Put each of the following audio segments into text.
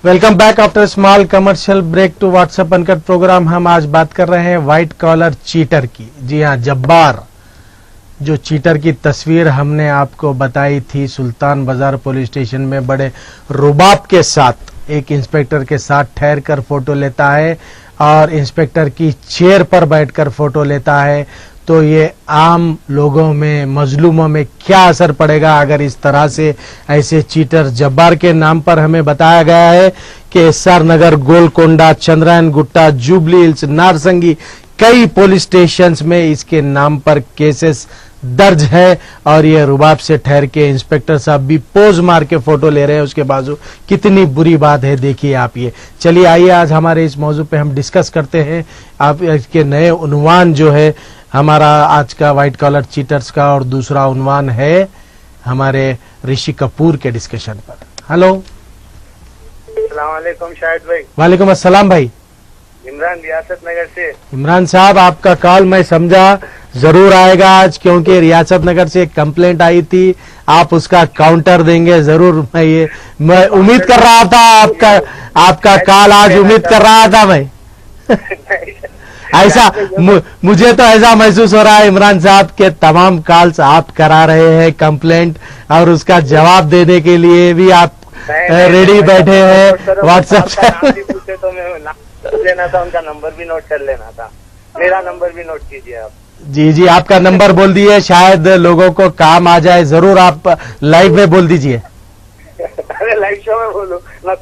Welcome back after small commercial break to WhatsApp uncut program. हम आज बात कर रहे हैं व्हाइट कॉलर चीटर की। जी हाँ, जब्बार जो चीटर की तस्वीर हमने आपको बताई थी, सुल्तान बाजार पुलिस स्टेशन में बड़े रुबाब के साथ एक इंस्पेक्टर के साथ ठहर कर फोटो लेता है और इंस्पेक्टर की चेयर पर बैठकर फोटो लेता है। तो ये आम लोगों में, मजलूमों में क्या असर पड़ेगा अगर इस तरह से ऐसे चीटर जब्बार के नाम पर हमें बताया गया है कि एसआर नगर, गोलकोंडा, चंद्रायन गुट्टा, जुबली हिल्स, नारसंगी कई पुलिस स्टेशंस में इसके नाम पर केसेस दर्ज है। और ये रुबाब से ठहर के इंस्पेक्टर साहब भी पोज मार के फोटो ले रहे हैं उसके बाजू। कितनी बुरी बात है, देखिए आप ये। चलिए आइए आज हमारे इस मौजू पे हम डिस्कस करते हैं। आप इसके नए उन्वान जो है हमारा आज का व्हाइट कॉलर चीटर्स का, और दूसरा उन्वान है हमारे ऋषि कपूर के डिस्कशन पर। हेलो, अस्सलाम वालेकुम शाहिद भाई। वालेकुम अस्सलाम भाई। इमरान रियासत नगर से। इमरान साहब, आपका कॉल मैं समझा जरूर आएगा आज, क्योंकि रियासत नगर से एक कंप्लेंट आई थी, आप उसका काउंटर देंगे जरूर। मैं उम्मीद कर रहा था आपका कॉल आज उम्मीद कर रहा था मैं। ऐसा मुझे तो ऐसा महसूस हो रहा है इमरान साहब के तमाम कॉल्स आप करा रहे हैं कंप्लेंट, और उसका जवाब देने के लिए भी आप रेडी बैठे हैं व्हाट्सएप से। तो मैं लेना था, उनका नंबर भी नोट कर लेना था, मेरा नंबर भी नोट कीजिए आप। जी जी, आपका नंबर बोल दिए, शायद लोगों को काम आ जाए। जरूर आप लाइव में बोल दीजिए। अरे लाइव शो में बोलो ना,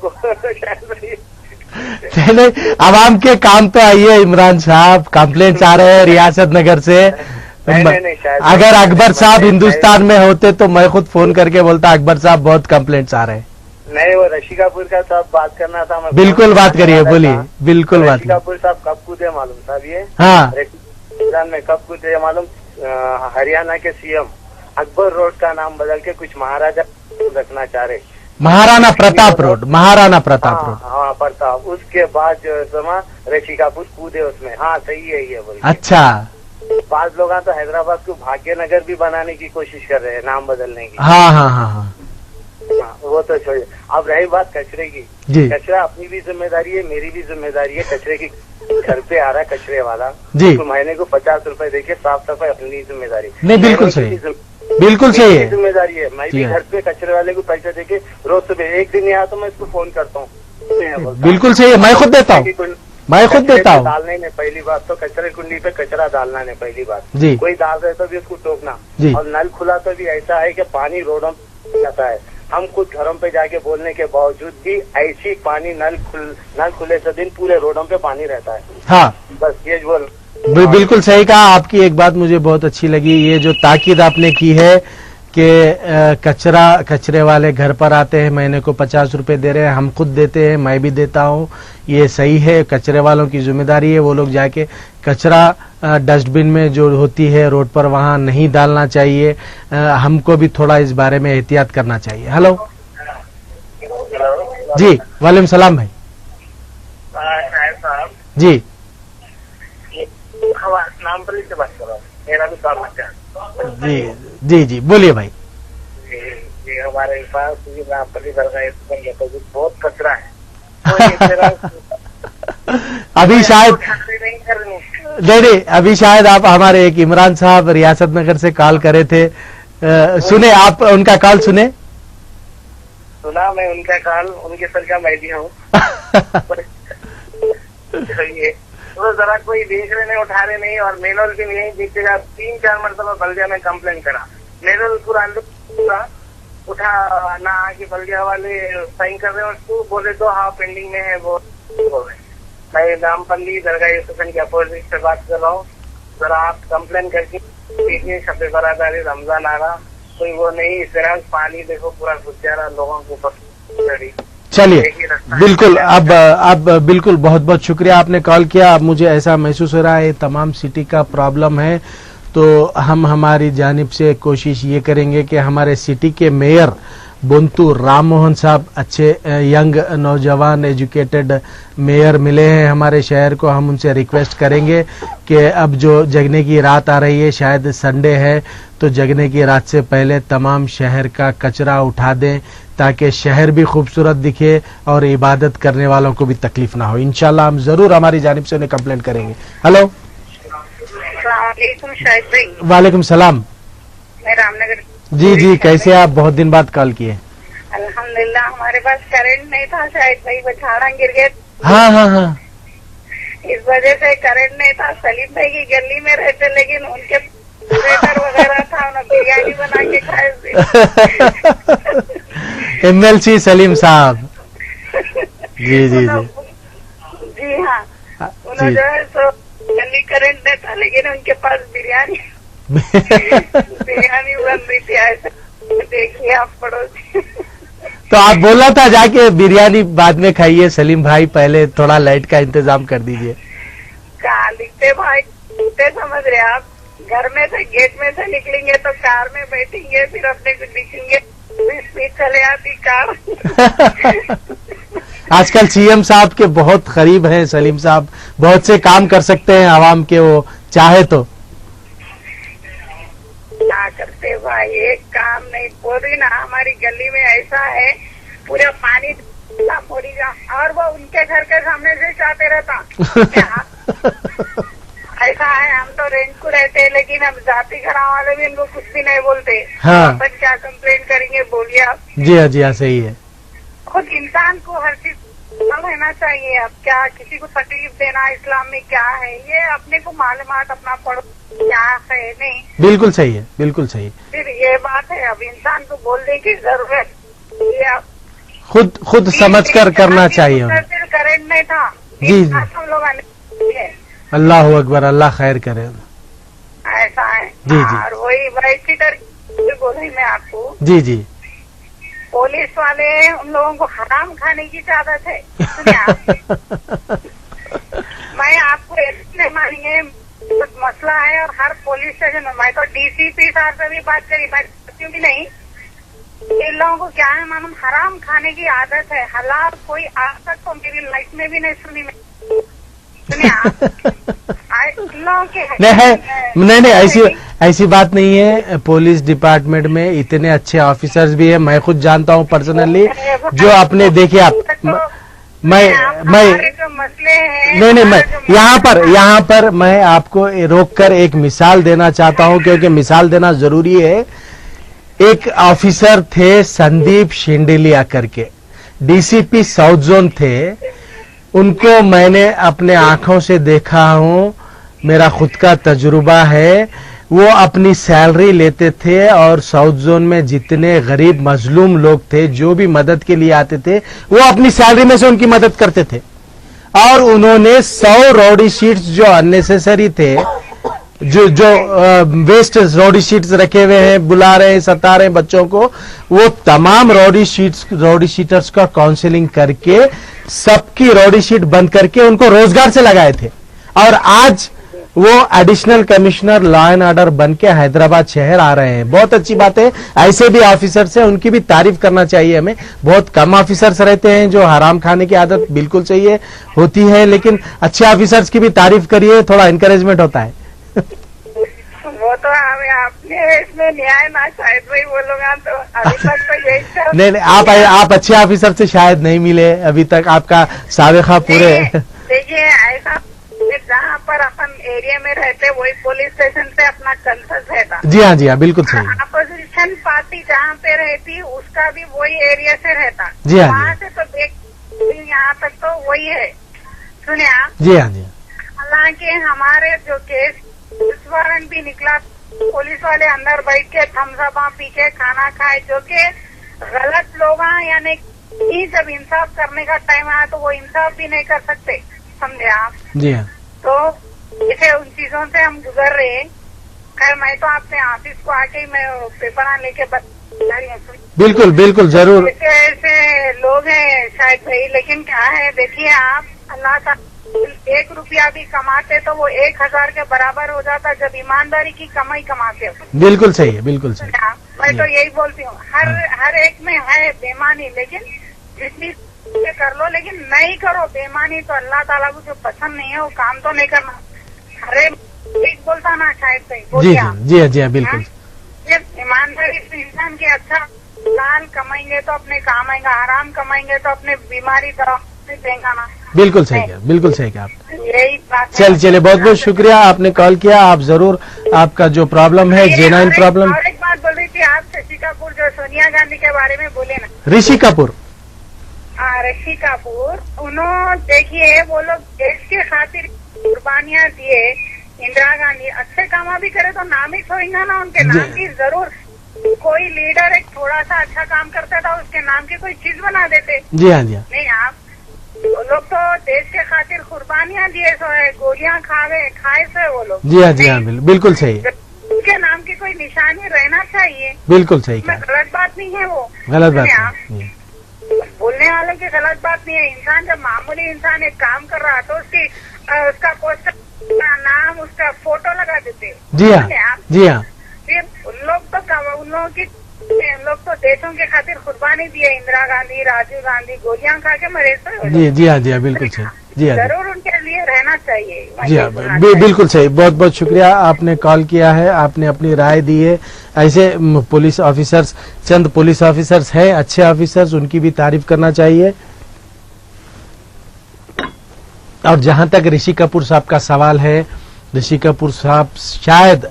नहीं, आवाम के काम तो आइए इमरान साहब। कंप्लेंट्स आ रहे हैं रियासत नगर से। अगर अकबर साहब हिंदुस्तान में होते तो मैं खुद फोन करके बोलता अकबर साहब बहुत कंप्लेंट्स आ रहे हैं। नहीं, वो ऋषि कपूर का साहब बात करना था। मैं बिल्कुल बात करिए, बोलिए। बिल्कुल बात। ऋषि कपूर साहब कब कूदे मालूम साहब? ये हाँ, में कब कूदे मालूम? हरियाणा के सीएम अकबर रोड का नाम बदल के कुछ महाराजा रखना चाह रहे। Maharana Pratap road, Maharana Pratap road. हाँ प्रताप। उसके बाद जो समा ऋषि कपूर कूदे उसमें। हाँ सही है ये बोल। अच्छा, बाद लोग तो हैदराबाद को भाग्यनगर भी बनाने की कोशिश कर रहे हैं, नाम बदलने की। हाँ हाँ हाँ हाँ, वो तो छोड़िए। अब रही बात कचरे की। कचरा अपनी भी जिम्मेदारी है, मेरी भी जिम्मेदारी है। कचरे की घर पे आ रहा है कचरे वाला जी, तो महीने को 50 रुपए देके साफ सफाई अपनी जिम्मेदारी। नहीं, बिल्कुल सही, बिल्कुल सही है, जिम्मेदारी है। मैं भी घर पे कचरे वाले को पैसे देके रोज सुबह एक दिन नहीं आता, मैं इसको फोन करता हूँ। बिल्कुल सही है, मैं खुद देता हूँ, मैं खुद देता हूँ। डालने ने पहली बात तो कचरे कुंडी पे कचरा डालना ने पहली बात जी। कोई डाल रहे तो भी उसको टोकना। और नल खुला तो भी ऐसा है कि पानी रोडों पे जाता है। हम खुद घरों पे जाके बोलने के बावजूद भी ऐसी पानी नल खुले से दिन पूरे रोडों पे पानी रहता है। हाँ, बस ये बोल। बिल्कुल सही कहा। आपकी एक बात मुझे बहुत अच्छी लगी, ये जो ताकीद आपने की है कि कचरे वाले घर पर आते हैं, महीने को 50 रुपए दे रहे हैं, हम खुद देते हैं, मैं भी देता हूँ। ये सही है, कचरे वालों की जिम्मेदारी है, वो लोग जाके कचरा डस्टबिन में जो होती है रोड पर वहां नहीं डालना चाहिए। हमको भी थोड़ा इस बारे में एहतियात करना चाहिए। हेलो जी, वालेकुम सलाम भाई। जी, नाम पर से बात कर रहा हूँ, मेरा भी काम है। जी जी जी, बोलिए भाई। जी हमारे पास बहुत कचरा है। अभी शायद नहीं, अभी शायद आप हमारे एक इमरान साहब रियासत नगर से कॉल करे थे, सुने आप उनका कॉल? सुना मैं उनका कॉल, उनके सर का मैं भी हूँ। तो जरा कोई देख रहे नहीं, उठा रहे नहीं, और मेनुअल भी नहीं देखतेगा। 3-4 मरतबा बल्दिया में कंप्लेन करा, मेनुअल पूरा उठा ना आके बल्दिया वाले साइन कर रहे हैं, उसको बोले तो हाँ पेंडिंग में है वो बोल रहे। मैं नामपल्ली दरगाह स्टेशन के अपोजिट से बात कर रहा हूँ। जरा आप कंप्लेन करके शब्द बरादारी रमजान आ रहा, कोई वो नहीं, इस तरह पानी देखो पूरा घुस जा रहा लोगों को ऊपर। चलिए, बिल्कुल। अब बिल्कुल, बहुत बहुत शुक्रिया आपने कॉल किया। अब मुझे ऐसा महसूस हो रहा है तमाम सिटी का प्रॉब्लम है, तो हम हमारी जानिब से कोशिश ये करेंगे कि हमारे सिटी के मेयर बुंतू राम मोहन साहब अच्छे यंग नौजवान एजुकेटेड मेयर मिले हैं हमारे शहर को। हम उनसे रिक्वेस्ट करेंगे कि अब जो जगने की रात आ रही है, शायद संडे है, तो जगने की रात से पहले तमाम शहर का कचरा उठा दें ताकि शहर भी खूबसूरत दिखे और इबादत करने वालों को भी तकलीफ ना हो। इंशाल्लाह हम जरूर हमारी जानिब से उन्हें कंप्लेंट करेंगे। हेलो, शाहिद भाई। वालेकुम सलाम। मैं रामनगर। जी, कैसे आप? बहुत दिन बाद कॉल किए। अल्हम्दुलिल्लाह, हमारे पास करंट नहीं था शाहिद भाई, बछाड़ा गिर गए। हाँ, इस वजह से करंट नहीं था। सलीम भाई की गली में रहते, लेकिन उनके स्वेटर वगैरह था, उन्होंने बिरयानी बना के खाए। MLC सलीम साहब। जी। जी हाँ, उन्होंने जो है सो गली करंट नहीं था, लेकिन उनके पास बिरयानी बन रही थी। ऐसे देखिए आप पड़ोसी। तो आप बोला था जाके बिरयानी बाद में खाइए सलीम भाई, पहले थोड़ा लाइट का इंतजाम कर दीजिए। कहाँ दिखते भाई, दिखते समझ रहे आप। घर में से गेट में से निकलेंगे तो कार में बैठेंगे, फिर अपने को दिखेंगे, स्पीड चले आती कार। आजकल CM साहब के बहुत करीब हैं सलीम साहब, बहुत से काम कर सकते हैं आवाम के, वो चाहे तो। क्या करते भाई, एक काम नहीं। बोल रही ना, हमारी गली में ऐसा है, पूरा पानी मोड़ी जा, और वो उनके घर के सामने से जाते रहता। ऐसा है, हम तो रेंट को रहते हैं, लेकिन हम जाति घराव वाले भी इनको कुछ भी नहीं बोलते। हाँ। अपन क्या कंप्लेंट करेंगे, बोलिए आप। जी हाँ, सही है। खुद इंसान को हर चीज रहना चाहिए। अब क्या किसी को तकलीफ देना इस्लाम में क्या है, ये अपने को मालूमात अपना पढ़ो क्या है नहीं। बिल्कुल सही है, बिल्कुल सही। फिर ये बात है, अब इंसान को बोलने की जरूरत, ये आप खुद समझ कर करना चाहिए। करंट नहीं था जी। हम लोग अल्लाह अकबर, अल्लाह खैर करे। ऐसा है। जी। और वही चीटर बोल रही मैं आपको। जी। पुलिस वाले उन लोगों को हराम खाने की आदत है। सुनिए आप, मैं आपको नहीं मानेंगे, मसला है। और हर पुलिस स्टेशन में मैं तो DCP साहब से भी बात करी, मैं भी नहीं। इन लोगों को क्या है मालूम, हराम खाने की आदत है। हलाल कोई आज तक तो मेरी लाइफ में भी नहीं सुनी। सुनिए आप, नहीं, ऐसी बात नहीं है। पुलिस डिपार्टमेंट में इतने अच्छे ऑफिसर्स भी हैं, मैं खुद जानता हूं पर्सनली, जो अपने देखिए आप। मैं यहाँ पर मैं आपको रोककर एक मिसाल देना चाहता हूं, क्योंकि मिसाल देना जरूरी है। एक ऑफिसर थे संदीप शेंडेलिया करके, DCP साउथ जोन थे। उनको मैंने अपने आंखों से देखा हूं, मेरा खुद का तजुर्बा है। वो अपनी सैलरी लेते थे और साउथ जोन में जितने गरीब मजलूम लोग थे, जो भी मदद के लिए आते थे, वो अपनी सैलरी में से उनकी मदद करते थे। और उन्होंने 100 रॉडी शीट्स जो अननेसेसरी थे, जो वेस्ट रॉडी शीट्स रखे हुए हैं, बुला रहे हैं, सता रहे हैं बच्चों को, वो तमाम रॉडी शीटर्स का काउंसलिंग करके सबकी रॉडी शीट बंद करके उनको रोजगार से लगाए थे। और आज वो additional commissioner law and order बन के हैदराबाद शहर आ रहे हैं। बहुत अच्छी बात है। ऐसे भी ऑफिसर्स हैं, उनकी भी तारीफ करना चाहिए हमें। बहुत कम ऑफिसर्स रहते हैं जो हराम खाने की आदत बिल्कुल चाहिए होती है, लेकिन अच्छे ऑफिसर्स की भी तारीफ करिए, थोड़ा इंकरेजमेंट होता है। वो तो हमें आपने इसमें न्याय ना शायद वही बोलूंगा, तो अभी तक तो यही नहीं, आप अच्छे ऑफिसर से शायद नहीं मिले अभी तक, आपका साबिका पूरे। देखिए, ऐसा जहाँ पर अपन एरिया में रहते वही पुलिस स्टेशन से अपना कंसर्न रहता। जी हाँ, बिल्कुल सही। अपोजिशन पार्टी जहाँ पे रहती उसका भी वही एरिया से रहता। जी हाँ, वहाँ से तो देख यहाँ तक तो वही है। सुनिए आप। जी हाँ। हालांकि हमारे जो केस पुलिस वारंट भी निकला, पुलिस वाले अंदर बैठ के थम्सअप पी के खाना खाए, जो कि गलत लोग हैं। यानी जब इंसाफ करने का टाइम आया तो वो इंसाफ भी नहीं कर सकते, समझे आप। जी हाँ। तो इसे उन चीजों से हम गुजर रहे हैं। खैर, मैं तो आपने ऑफिस को आके ही मैं पेपर लेके बता रही हूँ। बिल्कुल जरूर। ऐसे लोग हैं शायद भाई, लेकिन क्या है, देखिए आप, अल्लाह का 1 रुपया भी कमाते तो वो 1000 के बराबर हो जाता जब ईमानदारी की कमाई कमाते हो। बिल्कुल सही है, बिल्कुल सही। मैं तो यही बोलती हूँ, हर एक में है बेईमानी, लेकिन जितनी कर लो, लेकिन नहीं करो बेईमानी। तो अल्लाह ताला को जो पसंद नहीं है वो काम तो नहीं करना। अरे एक बोलता ना शायद भाई, जी, बिल्कुल। ईमानदारी से इंसान के अच्छा हलाल कमाएंगे तो अपने काम आएगा, हराम कमाएंगे तो अपने बीमारी तरफ देगा ना। बिल्कुल सही कहा, बिल्कुल सही कहा आप। यही बात है। चलिए बहुत बहुत शुक्रिया, आपने कॉल किया। आप जरूर, आपका जो प्रॉब्लम है जेन्युइन प्रॉब्लम। और एक बात बोल रही थी, आप ऋषि कपूर जो सोनिया गांधी के बारे में बोले ना, ऋषि कपूर, हाँ ऋषि कपूर, उन्होंने देखिए वो लोग देश के खातिर कुर्बानियां दिए। इंदिरा गांधी अच्छे काम भी करे तो नाम ही छोड़ेगा ना, उनके नाम की जरूर। कोई लीडर एक थोड़ा सा अच्छा काम करता था, उसके नाम की कोई चीज बना देते। जी हाँ, जी हाँ। नहीं, आप वो लोग तो देश के खातिर कुर्बानियां दिए सो है, गोलियां खाए से वो लोग। जी हाँ, जी हाँ, बिल्कुल सही। उनके नाम की कोई निशानी रहना चाहिए। बिल्कुल सही कहा, गलत बात नहीं है वो, गलत बात नहीं। बोलने वाले की गलत बात नहीं है। इंसान जब मामूली इंसान एक काम कर रहा है तो उसका पोस्टर, नाम, उसका फोटो लगा देते। जी हाँ, जी हाँ। उन लोग तो देशों के खातिर कुर्बानी दिए। इंदिरा गांधी, राजीव गांधी गोलियां खा के मरे तो। जी जी हाँ, जी हाँ, बिल्कुल सही। जी हाँ, जरूर उनके लिए रहना चाहिए। जी हाँ, बिल्कुल सही। बहुत बहुत शुक्रिया, आपने कॉल किया है, आपने अपनी राय दी है। ऐसे पुलिस ऑफिसर्स, चंद पुलिस ऑफिसर्स हैं अच्छे ऑफिसर्स, उनकी भी तारीफ करना चाहिए। और जहां तक ऋषि कपूर साहब का सवाल है, ऋषि कपूर साहब शायद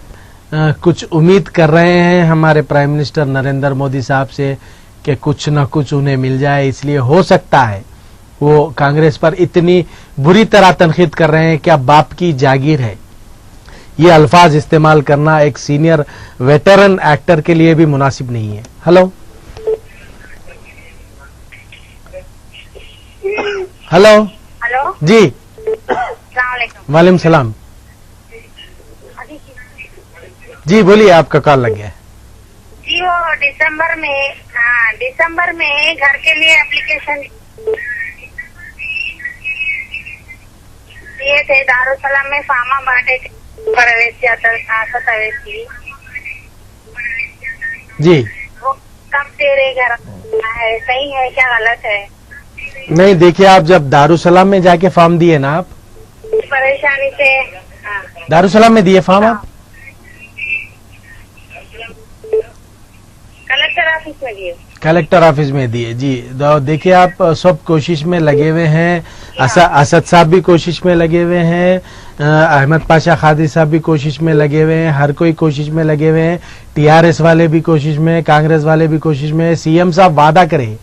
कुछ उम्मीद कर रहे हैं हमारे प्राइम मिनिस्टर नरेंद्र मोदी साहब से कि कुछ न कुछ उन्हें मिल जाए, इसलिए हो सकता है वो कांग्रेस पर इतनी बुरी तरह तनकीद कर रहे हैं। क्या बाप की जागीर है, ये अल्फाज इस्तेमाल करना एक सीनियर वेटरन एक्टर के लिए भी मुनासिब नहीं है। हेलो हेलो हेलो जी, अस्सलाम वालेकुम। वालेकुम सलाम जी, बोलिए, आपका कॉल लग गया है। जी वो दिसंबर में घर के लिए एप्लीकेशन दिए थे। दारुसलाम में फार्मा बांटे थे, जी, वो कब दे रहे घर है, सही है क्या गलत है? नहीं, देखिए, आप जब दारुसलाम में जाके फॉर्म दिए ना, आप परेशानी से दारुसलाम में दिए फॉर्म, आप कलेक्टर ऑफिस में दिए? कलेक्टर ऑफिस में दिए जी। देखिए, आप सब कोशिश में लगे हुए हैं। असद साहब भी कोशिश में लगे हुए हैं, अहमद पाशा खादी साहब भी कोशिश में लगे हुए हैं, हर कोई कोशिश में लगे हुए हैं। टीआरएस वाले भी कोशिश में, कांग्रेस वाले भी कोशिश में। सीएम साहब वादा करे,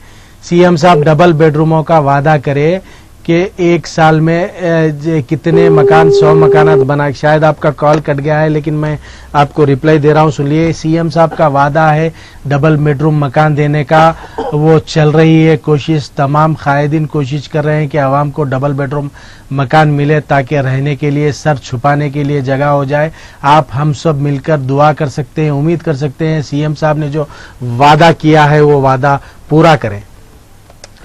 सीएम साहब डबल बेडरूमों का वादा करे कि 1 साल में कितने मकान, 100 मकानात बना। शायद आपका कॉल कट गया है, लेकिन मैं आपको रिप्लाई दे रहा हूं, सुनिए। सीएम साहब का वादा है डबल बेडरूम मकान देने का, वो चल रही है कोशिश। तमाम कायदीन कोशिश कर रहे हैं कि आवाम को डबल बेडरूम मकान मिले, ताकि रहने के लिए, सर छुपाने के लिए जगह हो जाए। आप हम सब मिलकर दुआ कर सकते हैं, उम्मीद कर सकते हैं सीएम साहब ने जो वादा किया है वो वादा पूरा करें।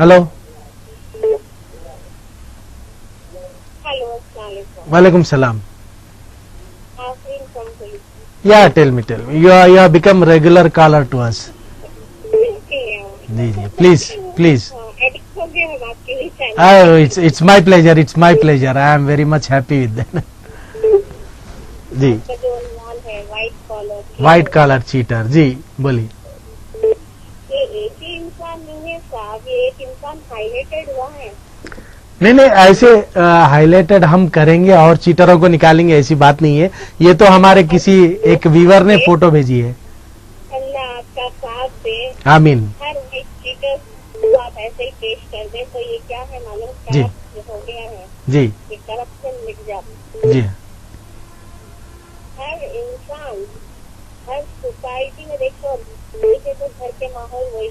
हेलो, वालेकुम सलाम। Yeah, tell me. You have become regular caller to us. Ji, please. Oh, it's my pleasure. I am very much happy with that. जी, व्हाइट कॉलर चीटर, जी बोलिए। एक ही इंसान नहीं है साहब, ये एक इंसान हाईलाइटेड हुआ है। नहीं, ऐसे हाईलाइटेड हम करेंगे और चीटरों को निकालेंगे, ऐसी बात नहीं है। ये तो हमारे किसी एक व्यूअर ने फोटो भेजी है। अल्लाह आपका साथ दे, आमीन। हर एक चीटर आप ऐसे ही पेश कर दे तो ये क्या है मालूम, जी हो गया है जी, ये करप्शन मिट जाता। जी हर इंसान, हर सोसाइटी में देखो, देखे तो घर के माहौल वही,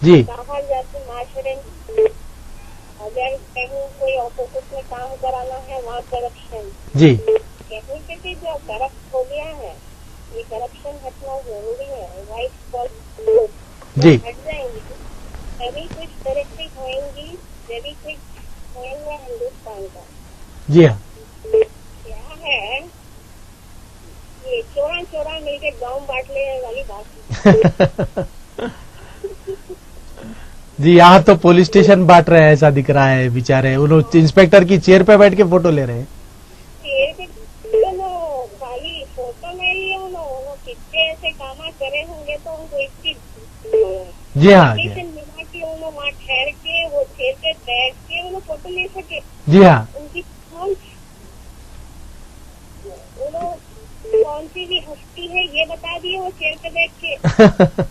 जी, बाहर जाते माशरे अगर कहीं कोई ऑफिस में काम कराना है वहाँ करप्शन, जी, कहीं पे भी जो करप्ट हो गया है, ये करप्शन हटना जरूरी है। व्हाइट कॉलर जी, हट जाएंगे तभी कुछ तरक्की होएंगी, तभी कुछ होएगा हिंदुस्तान का। जी हाँ, क्या है ये चोरा मिलके गाँव बांट ले वाली बात। जी, यहाँ तो पुलिस स्टेशन बांट रहे हैं, ऐसा दिख रहा है। बेचारे उन्होंने इंस्पेक्टर की चेयर पे बैठ के फोटो ले रहे हैं। खाली फोटो नहीं है, कितने ऐसे काम करे होंगे तो उनको एक चीज जी हाँ जी मिला कि उन्होंने वहाँ ठहर के वो चेयर पे बैठ के उन्होंने फोटो ले सके। जी हाँ उनकी कौन सी भी हस्ती है ये बता दिए वो चेयर पे बैठ के।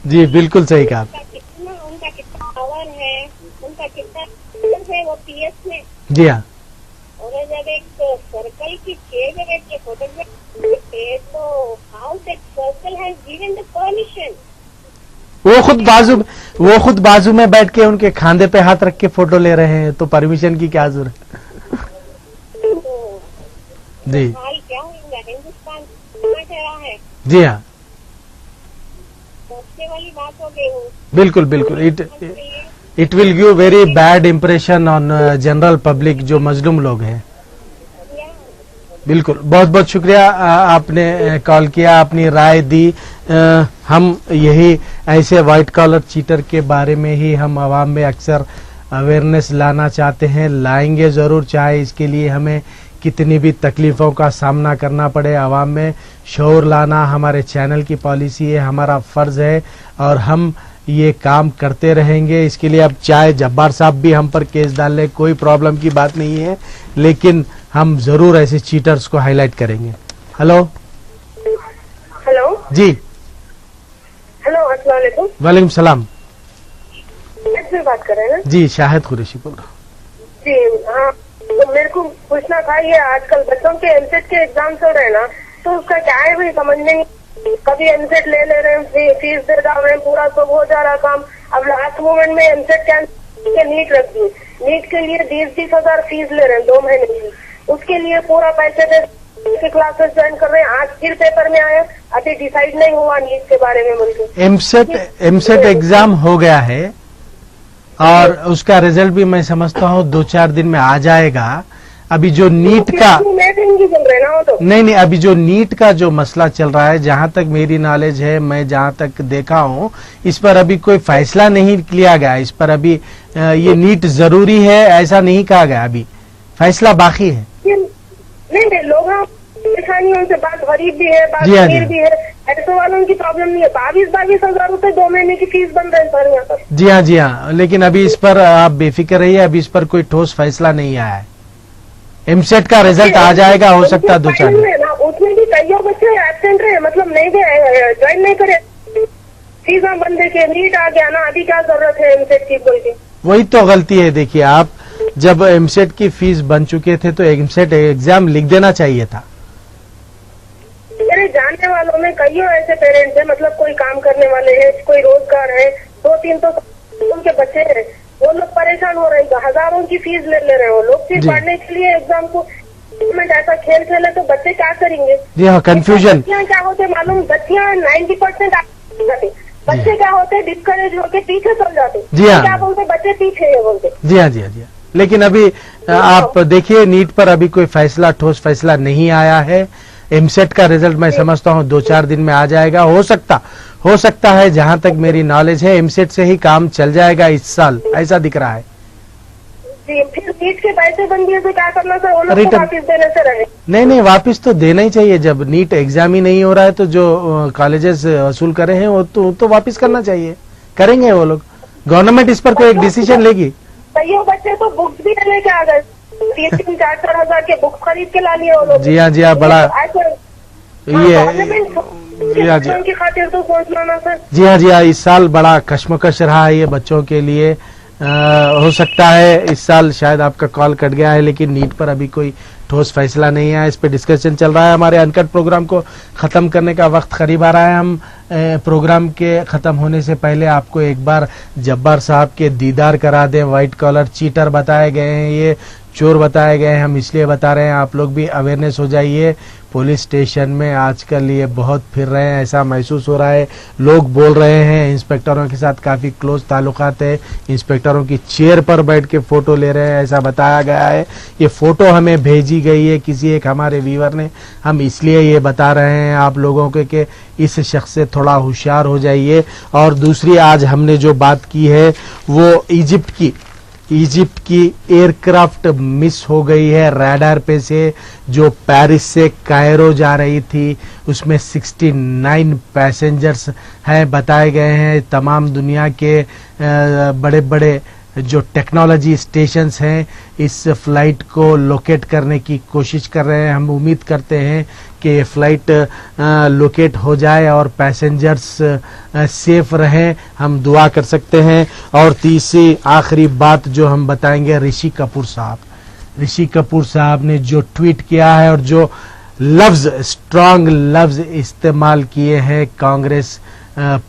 जी बिल्कुल सही कहा। उनका कितना पावर है, उनका कितना है वो पीएस में। जी हाँ और जब एक सर्कल की चेयर पे बैठ के फोटोग्राफ करते तो how that circle has given the permission. वो खुद बाजू में बैठ के उनके खांधे पे हाथ रख के फोटो ले रहे हैं, तो परमिशन की क्या जरूरत है। जी हाल क्या होगा, हिंदुस्तान रहा है। जी हाँ सोचने वाली बात हो गई वो। बिल्कुल बिल्कुल। It will give very bad impression on general public जो मजलूम लोग हैं। बिल्कुल, बहुत बहुत शुक्रिया आपने कॉल किया, अपनी राय दी। हम यही ऐसे व्हाइट कॉलर चीटर के बारे में ही हम आवाम में अक्सर अवेयरनेस लाना चाहते हैं, लाएंगे ज़रूर, चाहे इसके लिए हमें कितनी भी तकलीफ़ों का सामना करना पड़े। आवाम में शऊर लाना हमारे चैनल की पॉलिसी है, हमारा फ़र्ज़ है और हम ये काम करते रहेंगे। इसके लिए अब चाहे जब्बार साहब भी हम पर केस डाल लें, कोई प्रॉब्लम की बात नहीं है, लेकिन हम ज़रूर ऐसे चीटर्स को हाईलाइट करेंगे। हेलो हेलो जी। हेलो, अस्सलाम वालेकुम। वालेकुम सलाम से बात कर रहे हैं ना जी, शाहिद कुरैशी बोल रहा हूँ। जी हाँ, तो मेरे को पूछना था, ये आजकल बच्चों के एमसेट के एग्जाम चल रहे हैं ना, तो उसका क्या है भाई समझ नहीं। कभी एमसेट ले रहे हैं, फीस दे डाल रहे हैं, पूरा सब हो जा रहा काम। अब लास्ट मोमेंट में एमसेट कैंसिल नीट रख दी, नीट के लिए 20-20 हजार फीस ले रहे हैं 2 महीने की, उसके लिए पूरा पैसे दे के क्लासेस ज्वाइन कर रहे हैं। आज फिर पेपर में आया, अभी डिसाइड नहीं हुआ नीट के बारे में बोलते। एमसेट एग्जाम हो गया है और उसका रिजल्ट भी मैं समझता हूँ 2-4 दिन में आ जाएगा। अभी जो नीट का नहीं, अभी जो नीट का जो मसला चल रहा है, जहां तक मेरी नॉलेज है, मैं जहां तक देखा हूं, इस पर अभी कोई फैसला नहीं लिया गया। इस पर अभी ये नीट जरूरी है ऐसा नहीं कहा गया, अभी फैसला बाकी है। नहीं, लोग परेशानियों से, बात गरीब भी है, बात अमीर भी है, ऐसे वालों की प्रॉब्लम नहीं है। 22-22 हजार रूपए 2 महीने की फीस बन रहे हैं सर यहाँ पर। जी हाँ जी हाँ, लेकिन अभी इस पर आप बेफिक्र रहिए, अभी इस पर कोई ठोस फैसला नहीं आया है। एमसेट का रिजल्ट आ जाएगा, हो सकता है 2-4 दिन। उसमें भी कई बच्चे एब्सेंट रहे, मतलब नहीं गए, ज्वाइन नहीं करे, फीसा बंद के नीट आ गया ना, अभी क्या जरूरत है एमसेट की बोल के। वही तो गलती है। देखिए, आप जब एमसेट की फीस बन चुके थे तो एमसेट एग्जाम लिख देना चाहिए था। मेरे जानने वालों में कई ऐसे पेरेंट्स हैं, मतलब कोई काम करने वाले हैं, कोई रोजगार है, 2-3 तो उनके बच्चे हैं, वो लोग परेशान हो रहे हैं, हजारों की फीस ले रहे हैं वो लोग फिर पढ़ने के लिए एग्जाम को। ऐसा खेल खेले तो बच्चे क्या करेंगे। जी हाँ, कंफ्यूजन। बच्चियाँ क्या होते मालूम, बच्चियाँ 90% जाते, बच्चे क्या होते डिस्करेज होके पीछे चल जाते। जी हाँ, क्या बोलते, बच्चे पीछे है बोलते। जी हाँ जी हाँ जी हाँ। लेकिन अभी आप देखिए, नीट पर अभी कोई फैसला, ठोस फैसला नहीं आया है। एमसेट का रिजल्ट मैं समझता हूँ 2-4 दिन में आ जाएगा। हो सकता है, जहां तक मेरी नॉलेज है, एमसेट से ही काम चल जाएगा इस साल, ऐसा दिख रहा है। जी, फिर नीट के पैसे बन दिए तो क्या करना सर, वो लोग को वापिस देने से रहे। नहीं, वापिस तो देना ही चाहिए। जब नीट एग्जाम ही नहीं हो रहा है तो जो कॉलेजेस वसूल करे हैं वो तो वापिस करना चाहिए, करेंगे वो लोग। गवर्नमेंट इस पर कोई एक डिसीजन लेगी। कईयों बच्चे तो बुक्स भी लेके आ गए, 3-4 हजार के बुक्स खरीद के ला लिए वो लोग। जी हाँ जी हाँ, बड़ा ये की खातिर तो सोचना ना सर। जी हाँ, इस साल बड़ा कश्मकश रहा है ये बच्चों के लिए। हो सकता है इस साल शायद आपका कॉल कट गया है, लेकिन नीट पर अभी कोई ठोस फैसला नहीं है। इस पर डिस्कशन चल रहा है। हमारे अनकट प्रोग्राम को ख़त्म करने का वक्त करीब आ रहा है। हम प्रोग्राम के ख़त्म होने से पहले आपको एक बार जब्बार साहब के दीदार करा दें। व्हाइट कॉलर चीटर बताए गए हैं, ये चोर बताए गए हैं। हम इसलिए बता रहे हैं, आप लोग भी अवेयरनेस हो जाइए। पुलिस स्टेशन में आजकल ये बहुत फिर रहे हैं, ऐसा महसूस हो रहा है। लोग बोल रहे हैं इंस्पेक्टरों के साथ काफ़ी क्लोज ताल्लुकात है, इंस्पेक्टरों की चेयर पर बैठ के फ़ोटो ले रहे हैं, ऐसा बताया गया है। ये फ़ोटो हमें भेजी गई है किसी एक हमारे व्यूअर ने। हम इसलिए ये बता रहे हैं आप लोगों के कि इस शख्स से थोड़ा होशियार हो जाइए। और दूसरी, आज हमने जो बात की है वो इजिप्ट की, इजिप्ट की एयरक्राफ्ट मिस हो गई है रडार पे से, जो पेरिस से कायरो जा रही थी। उसमें 69 पैसेंजर्स हैं बताए गए हैं। तमाम दुनिया के बड़े बड़े जो टेक्नोलॉजी स्टेशंस हैं इस फ्लाइट को लोकेट करने की कोशिश कर रहे हैं। हम उम्मीद करते हैं कि ये फ्लाइट लोकेट हो जाए और पैसेंजर्स सेफ रहें, हम दुआ कर सकते हैं। और तीसरी आखिरी बात जो हम बताएंगे, ऋषि कपूर साहब ने जो ट्वीट किया है और जो लफ्ज, स्ट्रांग लफ्ज इस्तेमाल किए हैं कांग्रेस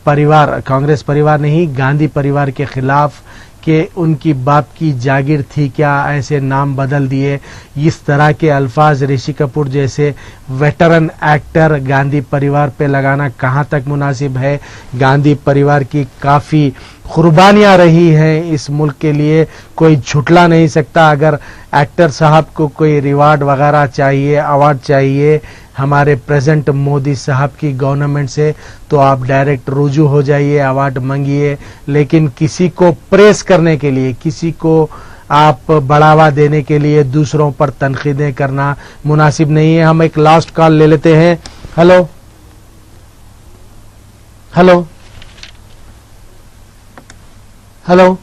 परिवार नहीं, गांधी परिवार के खिलाफ, कि उनकी बाप की जागीर थी क्या, ऐसे नाम बदल दिए। इस तरह के अल्फाज ऋषि कपूर जैसे वेटरन एक्टर गांधी परिवार पे लगाना कहाँ तक मुनासिब है। गांधी परिवार की काफ़ी कुर्बानियां रही हैं इस मुल्क के लिए, कोई झुटला नहीं सकता। अगर एक्टर साहब को कोई रिवार्ड वगैरह चाहिए, अवार्ड चाहिए हमारे प्रेजेंट मोदी साहब की गवर्नमेंट से, तो आप डायरेक्ट रुजू हो जाइए, अवार्ड मांगिए। लेकिन किसी को प्रेस करने के लिए, किसी को आप बढ़ावा देने के लिए दूसरों पर तनकीदें करना मुनासिब नहीं है। हम एक लास्ट कॉल ले लेते हैं। हेलो हेलो हेलो,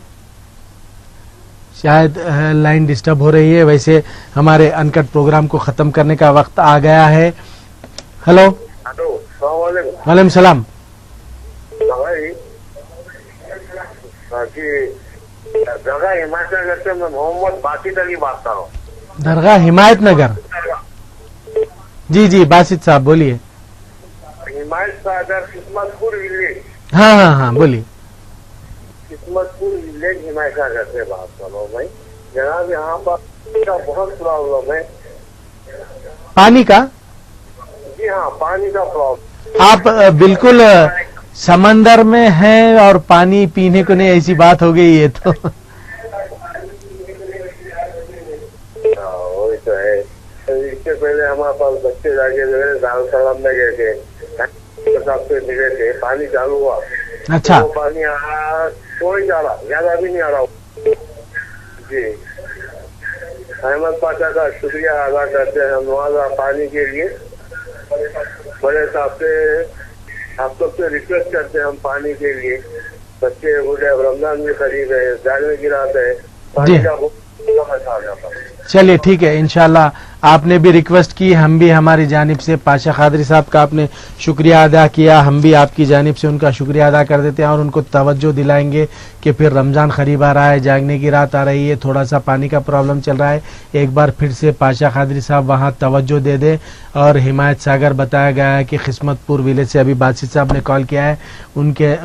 शायद लाइन डिस्टर्ब हो रही है। वैसे हमारे अनकट प्रोग्राम को खत्म करने का वक्त आ गया है। हेलो, वालेकुम सलाम। दरगाह हिमायतनगर से मैं मोहम्मद बासित अली बात कर रहा हूँ। दरगाह हिमायतनगर, जी बासित साहब बोलिए। हिमायतनगर किस्मतपुर विलेज। हाँ बोलिए। किस्मतपुर विलेज हिमायतनगर से बात कर रहा हूँ भाई। जनाब यहाँ पर बहुत प्रॉब्लम है पानी का। जी हाँ, पानी का प्रॉब्लम। आप बिल्कुल समंदर में हैं और पानी पीने को नहीं, ऐसी बात हो गई है तो। वही तो है। इससे पहले हमारे पास बच्चे जाके दाल सलाम में गए थे, से मिले थे, पानी चालू हुआ। अच्छा, तो पानी आ रहा, थोड़ी जा रहा, ज्यादा भी नहीं आ रहा। जी, अहमद पाशा का शुक्रिया अदा करते हैं हम वहाँ पानी के लिए। बड़े साहब से आप सबसे रिक्वेस्ट करते हैं हम पानी के लिए। बच्चे बूढ़े अब रमजान भी करीब है, जाल में गिराते हैं, पानी का बहुत समस्या आ जाता है। चलिए ठीक है, इंशाल्लाह आपने भी रिक्वेस्ट की, हम भी हमारी जानिब से पाशा कादरी साहब का आपने शुक्रिया अदा किया, हम भी आपकी जानिब से उनका शुक्रिया अदा कर देते हैं और उनको तवज्जो दिलाएंगे कि फिर रमज़ान करीब आ रहा है, जागने की रात आ रही है, थोड़ा सा पानी का प्रॉब्लम चल रहा है। एक बार फिर से पाशा कादरी साहब वहाँ तवज्जो दे दें। और हिमायत सागर बताया गया है कि किस्मतपुर विलेज से अभी बासित साहब ने कॉल किया है, उनके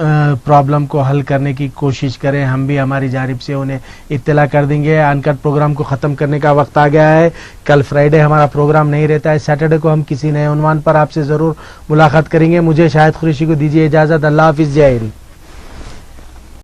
प्रॉब्लम को हल करने की कोशिश करें, हम भी हमारी जानिब से उन्हें इत्तला कर देंगे। अनकट प्रोग्राम को ख़त्म करने का वक्त आ गया है। कल फ्राइडे हमारा प्रोग्राम नहीं रहता है, सैटरडे को हम किसी नए उन्वान पर आपसे ज़रूर मुलाकात करेंगे। मुझे शाहिद कुरैशी को दीजिए इजाज़त। अल्लाह हाफिज़, जय हिंद।